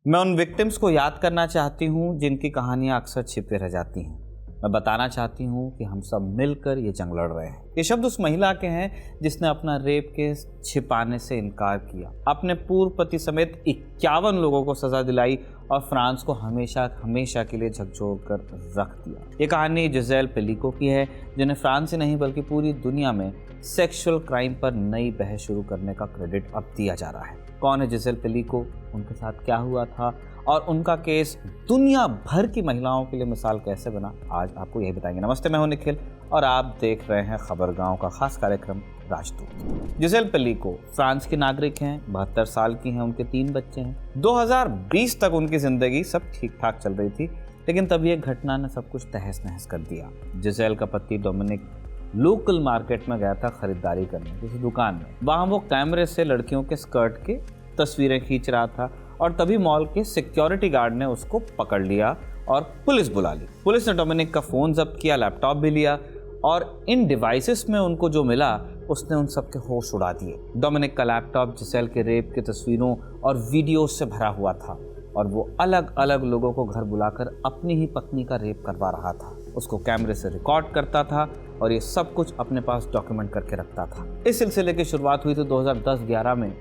मैं उन विक्टिम्स को याद करना चाहती हूँ जिनकी कहानियाँ अक्सर छिपे रह जाती हैं। मैं बताना चाहती हूँ कि हम सब मिलकर ये जंग लड़ रहे हैं। ये शब्द उस महिला के हैं जिसने अपना रेप केस छिपाने से इनकार किया, अपने पूर्व पति समेत 51 लोगों को सजा दिलाई और फ्रांस को हमेशा हमेशा के लिए झकझोर कर रख दिया। ये कहानी जिसेल पेलिको की है, जिन्हें फ्रांस ही नहीं बल्कि पूरी दुनिया में सेक्सुअल क्राइम पर नई बहस शुरू करने का क्रेडिट अब दिया जा रहा है। कौन है जिसेल पेलिको, उनके साथ क्या हुआ था और उनका केस दुनिया भर की महिलाओं के लिए मिसाल कैसे बना, आज आपको यही बताएंगे। नमस्ते, मैं हूं निखिल और आप देख रहे हैं खबरगांव का खास कार्यक्रम राजदूत। जिसेल पेलिको फ्रांस की नागरिक हैं, 72 साल की हैं, उनके 3 बच्चे हैं। 2020 तक उनकी जिंदगी सब ठीक ठाक चल रही थी, लेकिन तभी एक घटना ने सब कुछ तहस नहस कर दिया। जिसेल का पति डोमिनिक लोकल मार्केट में गया था खरीदारी करने किसी दुकान में। वहां वो कैमरे से लड़कियों के स्कर्ट के तस्वीरें खींच रहा था और तभी मॉल के सिक्योरिटी गार्ड ने उसको पकड़ लिया और पुलिस बुला ली। पुलिस ने डोमिनिक का फ़ोन जब्त किया, लैपटॉप भी लिया और इन डिवाइसेस में उनको जो मिला उसने उन सब के होश उड़ा दिए। डोमिनिक का लैपटॉप जिसेल के रेप की तस्वीरों और वीडियो से भरा हुआ था और वो अलग अलग लोगों को घर बुलाकर अपनी ही पत्नी का रेप करवा रहा था। उसको कैमरे से रिकॉर्ड करता था और ये सब कुछ अपने पास डॉक्यूमेंट करके रखता था। इस सिलसिले की शुरुआत हुई थी 2010-11 में।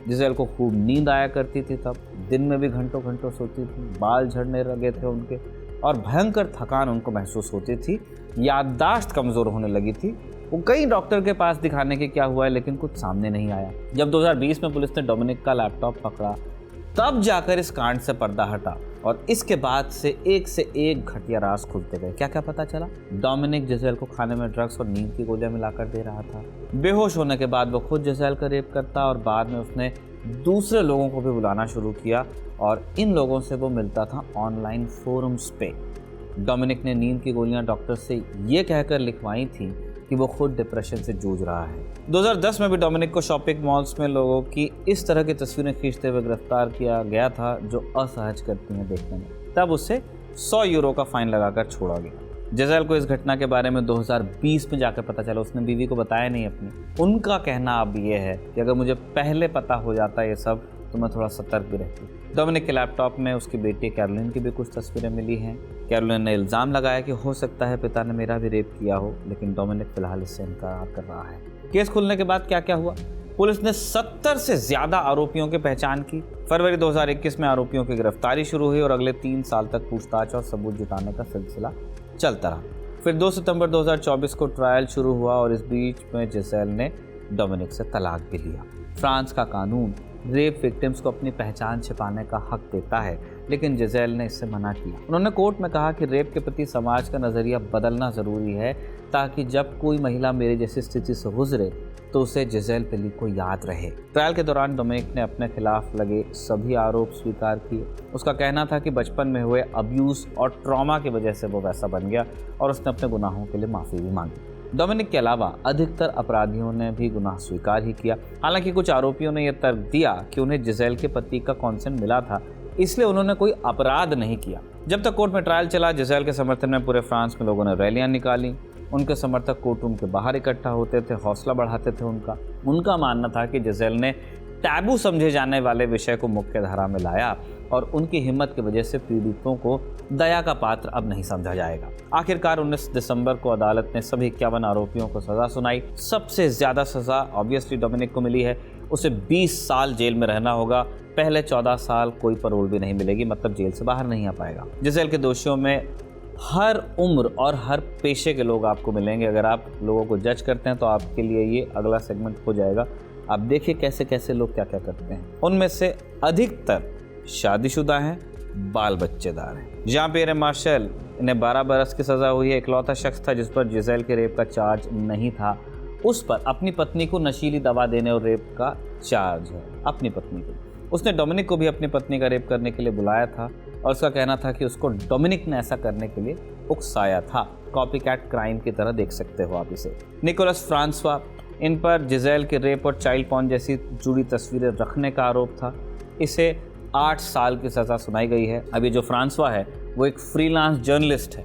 जिसेल को खूब नींद आया करती थी, तब दिन में भी घंटों घंटों सोती थी, बाल झड़ने लगे थे उनके और भयंकर थकान उनको महसूस होती थी, याददाश्त कमज़ोर होने लगी थी। वो कई डॉक्टर के पास दिखाने के क्या हुआ है, लेकिन कुछ सामने नहीं आया। जब 2020 में पुलिस ने डोमिनिक का लैपटॉप पकड़ा, तब जाकर इस कांड से पर्दा हटा और इसके बाद से एक घटिया राज खुलते गए। क्या क्या पता चला? डोमिनिक जिसेल को खाने में ड्रग्स और नींद की गोलियां मिलाकर दे रहा था। बेहोश होने के बाद वो खुद जिसेल का रेप करता और बाद में उसने दूसरे लोगों को भी बुलाना शुरू किया और इन लोगों से वो मिलता था ऑनलाइन फोरम्स पे। डोमिनिक ने नींद की गोलियां डॉक्टर से ये कहकर लिखवाई थी कि वो खुद डिप्रेशन से जूझ रहा है। 2010 में भी डोमिनिक को शॉपिंग मॉल्स में लोगों की इस तरह की तस्वीरें खींचते हुए गिरफ्तार किया गया था जो असहज करती हैं देखने में। तब उसे 100 यूरो का फाइन लगाकर छोड़ा गया। जिसेल को इस घटना के बारे में 2020 में जाकर पता चला, उसने बीवी को बताया नहीं अपनी। उनका कहना अब ये है कि अगर मुझे पहले पता हो जाता ये सब तो मैं थोड़ा सतर्क भी रहती। डोमिनिक के लैपटॉप में उसकी बेटी कैरोलिन की भी कुछ तस्वीरें मिली हैं। कैरोलिन ने इल्ज़ाम लगाया कि हो सकता है पिता ने मेरा भी रेप किया हो, लेकिन डोमिनिक फिलहाल इससे इनकार कर रहा है। केस खुलने के बाद क्या क्या हुआ? पुलिस ने 70 से ज़्यादा आरोपियों की पहचान की। फरवरी 2021 में आरोपियों की गिरफ्तारी शुरू हुई और अगले 3 साल तक पूछताछ और सबूत जुटाने का सिलसिला चलता रहा। फिर 2 सितंबर 2024 को ट्रायल शुरू हुआ और इस बीच में जिसेल ने डोमिनिक से तलाक भी लिया। फ्रांस का कानून रेप विक्टिम्स को अपनी पहचान छिपाने का हक देता है, लेकिन जिसेल ने इससे मना किया। उन्होंने कोर्ट में कहा कि रेप के प्रति समाज का नज़रिया बदलना ज़रूरी है ताकि जब कोई महिला मेरी जैसी स्थिति से गुजरे तो उसे जिसेल पेलिको याद रहे। ट्रायल के दौरान डोमिनिक ने अपने खिलाफ लगे सभी आरोप स्वीकार किए। उसका कहना था कि बचपन में हुए अब्यूज़ और ट्रॉमा की वजह से वो वैसा बन गया और उसने अपने गुनाहों के लिए माफ़ी भी मांगी। डोमिनिक के अलावा अधिकतर अपराधियों ने भी गुनाह स्वीकार ही किया। हालांकि कुछ आरोपियों ने यह तर्क दिया कि उन्हें जिसेल के पति का कॉन्सेंट मिला था, इसलिए उन्होंने कोई अपराध नहीं किया। जब तक कोर्ट में ट्रायल चला, जिसेल के समर्थन में पूरे फ्रांस में लोगों ने रैलियां निकाली। उनके समर्थक कोर्ट रूम के बाहर इकट्ठा होते थे, हौसला बढ़ाते थे उनका मानना था कि जिसेल ने टैबू समझे जाने वाले विषय को मुख्य धारा में लाया और उनकी हिम्मत की वजह से पीड़ितों को दया का पात्र अब नहीं समझा जाएगा। आखिरकार 19 दिसंबर को अदालत ने सभी 51 आरोपियों को सज़ा सुनाई। सबसे ज़्यादा सज़ा ऑब्वियसली डोमिनिक को मिली है। उसे 20 साल जेल में रहना होगा। पहले 14 साल कोई पैरोल भी नहीं मिलेगी, मतलब जेल से बाहर नहीं आ पाएगा। जिसेल के दोषियों में हर उम्र और हर पेशे के लोग आपको मिलेंगे। अगर आप लोगों को जज करते हैं तो आपके लिए ये अगला सेगमेंट हो जाएगा। आप देखिए कैसे कैसे लोग क्या क्या करते हैं। उनमें से अधिकतर शादीशुदा हैं, बाल बच्चेदार हैं। जहाँ पियर मार्शल, इन्हें 12 बरस की सज़ा हुई है। इकलौता शख्स था जिस पर जिसेल के रेप का चार्ज नहीं था। उस पर अपनी पत्नी को नशीली दवा देने और रेप का चार्ज है, अपनी पत्नी को। उसने डोमिनिक को भी अपनी पत्नी का रेप करने के लिए बुलाया था और उसका कहना था कि उसको डोमिनिक ने ऐसा करने के लिए उकसाया था। कॉपी कैट क्राइम की तरह देख सकते हो आप इसे। निकोलस फ्रांसवा, इन पर जिसेल के रेप और चाइल्ड पॉर्न जैसी जुड़ी तस्वीरें रखने का आरोप था। इसे 8 साल की सज़ा सुनाई गई है। अभी जो फ्रांसवा है वो एक फ्रीलांस जर्नलिस्ट है।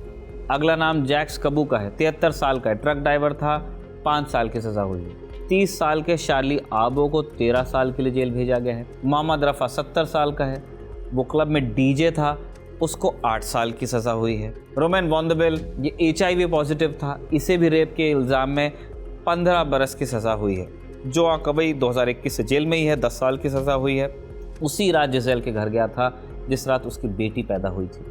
अगला नाम जैक्स कबू का है, 73 साल का है, ट्रक ड्राइवर था, 5 साल की सज़ा हुई है। 30 साल के शार्ली आबो को 13 साल के लिए जेल भेजा गया है। मोहम्मद रफ़ा 70 साल का है, वो क्लब में डीजे था, उसको 8 साल की सज़ा हुई है। रोमन वॉन्डरबिल ये HIV पॉजिटिव था, इसे भी रेप के इल्ज़ाम में 15 बरस की सज़ा हुई है। जो अकबई 2021 से जेल में ही है, 10 साल की सज़ा हुई है। उसी रात जिसेल के घर गया था जिस रात उसकी बेटी पैदा हुई थी।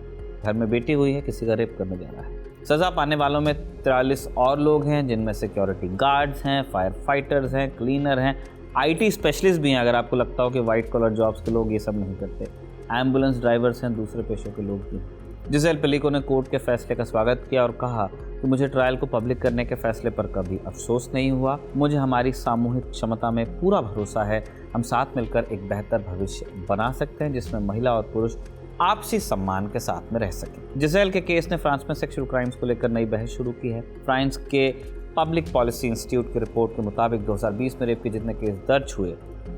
घर में बेटी हुई है, किसी का रेप करने जा रहा है। सज़ा पाने वालों में 43 और लोग हैं, जिनमें सिक्योरिटी गार्ड्स हैं, फायर फाइटर्स हैं, क्लीनर हैं, IT स्पेशलिस्ट भी हैं। अगर आपको लगता हो कि वाइट कॉलर जॉब्स के लोग ये सब नहीं करते, एम्बुलेंस ड्राइवर्स हैं, दूसरे पेशों के लोग भी हैं। जिसेल पेलिको ने कोर्ट के फैसले का स्वागत किया और कहा कि मुझे ट्रायल को पब्लिक करने के फैसले पर कभी अफसोस नहीं हुआ। मुझे हमारी सामूहिक क्षमता में पूरा भरोसा है। हम साथ मिलकर एक बेहतर भविष्य बना सकते हैं जिसमें महिला और पुरुष आपसी सम्मान के साथ में रह सकें। जिसेल के केस ने फ्रांस में सेक्सुअल क्राइम्स को लेकर नई बहस शुरू की है। फ्रांस के पब्लिक पॉलिसी इंस्टीट्यूट की रिपोर्ट के मुताबिक 2020 में रेप के जितने केस दर्ज हुए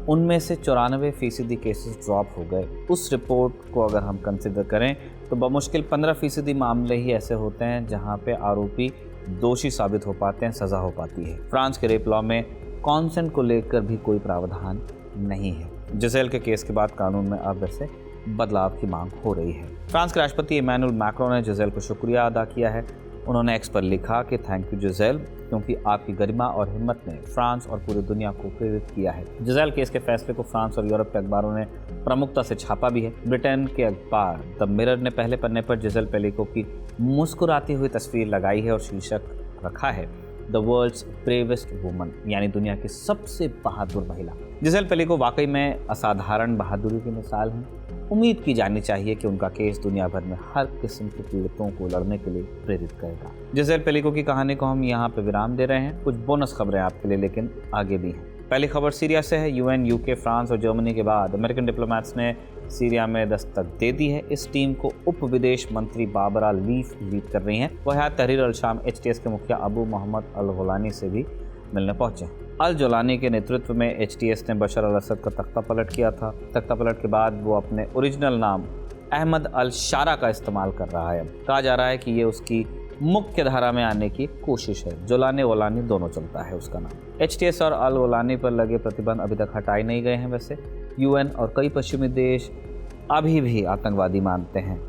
उनमें से 94% केसेस ड्रॉप हो गए। उस रिपोर्ट को अगर हम कंसिडर करें तो बमुश्किल 15% मामले ही ऐसे होते हैं जहां पे आरोपी दोषी साबित हो पाते हैं, सज़ा हो पाती है। फ्रांस के रेप लॉ में कॉन्सेंट को लेकर भी कोई प्रावधान नहीं है। जिसेल के केस के बाद कानून में अब वैसे बदलाव की मांग हो रही है। फ्रांस के राष्ट्रपति इमैनुअल मैक्रोन ने जिसेल को शुक्रिया अदा किया है। उन्होंने एक्स पर लिखा कि थैंक यू जिसेल, क्योंकि आपकी गरिमा और हिम्मत ने फ्रांस और पूरी दुनिया को प्रेरित किया है। जिसेल केस के फैसले को फ्रांस और यूरोप के अखबारों ने प्रमुखता से छापा भी है। ब्रिटेन के अखबार द मिरर ने पहले पन्ने पर जिसेल पेलिको की मुस्कुराती हुई तस्वीर लगाई है और शीर्षक रखा है द वर्ल्ड्स ब्रेवेस्ट वुमन, यानी दुनिया की सबसे बहादुर महिला। जिसेल पेलिको वाकई में असाधारण बहादुरी की मिसाल है। उम्मीद की जानी चाहिए कि उनका केस दुनिया भर में हर किस्म के पीड़ितों को लड़ने के लिए प्रेरित करेगा। जिसेल पेलिको की कहानी को हम यहाँ पे विराम दे रहे हैं। कुछ बोनस खबरें आपके लिए लेकिन आगे भी हैं। पहली खबर सीरिया से है। UN, UK, फ्रांस और जर्मनी के बाद अमेरिकन डिप्लोमेट्स ने सीरिया में दस्तक दे दी है। इस टीम को उप विदेश मंत्री बाबरा लीफ लीड कर रही हैं। वह हयात तहरीर अल शाम HTS के मुखिया अबू मोहम्मद अल गुलानी से भी मिलने पहुंचे। अल जोलानी के नेतृत्व में HTS ने बशर अल असद का तख्ता पलट किया था। तख्ता पलट के बाद वो अपने ओरिजिनल नाम अहमद अल शारा का इस्तेमाल कर रहा है। कहा जा रहा है कि ये उसकी मुख्य धारा में आने की कोशिश है। जोलानी वोलानी दोनों चलता है उसका नाम। HTS और अल वोलानी पर लगे प्रतिबंध अभी तक हटाए नहीं गए हैं। वैसे UN और कई पश्चिमी देश अभी भी आतंकवादी मानते हैं,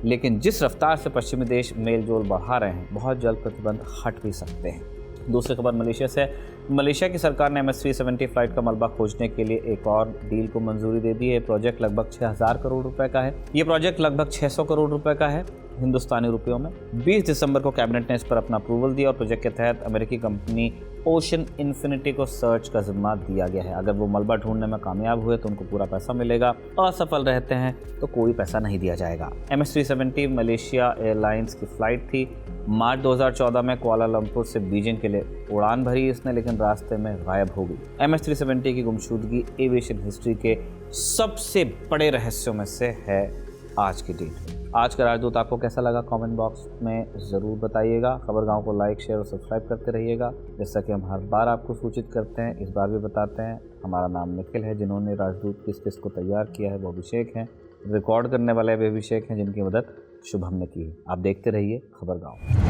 लेकिन जिस रफ्तार से पश्चिमी देश मेल जोल बढ़ा रहे हैं, बहुत जल्द प्रतिबंध हट भी सकते हैं। दूसरी खबर मलेशिया से। मलेशिया की सरकार ने MS-370 फ्लाइट का मलबा खोजने के लिए एक और डील को मंजूरी दे दी है। प्रोजेक्ट लगभग 6000 करोड़ रुपए का है। ये प्रोजेक्ट लगभग 600 करोड़ रुपए का है हिंदुस्तानी रुपयों में। 20 दिसंबर को कैबिनेट ने इस पर अपना अप्रूवल दिया और प्रोजेक्ट के तहत अमेरिकी कंपनी ओशन इन्फिनिटी को सर्च का जिम्मा दिया गया है। अगर वो मलबा ढूंढने में कामयाब हुए तो उनको पूरा पैसा मिलेगा, असफल रहते हैं तो कोई पैसा नहीं दिया जाएगा। MS-370 मलेशिया एयरलाइंस की फ्लाइट थी। मार्च 2014 में कुआलालंपुर से बीजिंग के लिए उड़ान भरी इसने, लेकिन रास्ते में गायब हो गई। MS-370 की गुमशुदगी एविएशन हिस्ट्री के सबसे बड़े रहस्यों में से है आज की डेट में। आज का राजदूत आपको कैसा लगा कमेंट बॉक्स में ज़रूर बताइएगा। खबरगांव को लाइक, शेयर और सब्सक्राइब करते रहिएगा, जैसा कि हम हर बार आपको सूचित करते हैं। इस बार भी बताते हैं, हमारा नाम निखिल है। जिन्होंने राजदूत किस किस को तैयार किया है वो अभिषेक हैं। रिकॉर्ड करने वाले भी अभिषेक हैं, जिनकी मदद शुभम ने की है। आप देखते रहिए खबरगांव।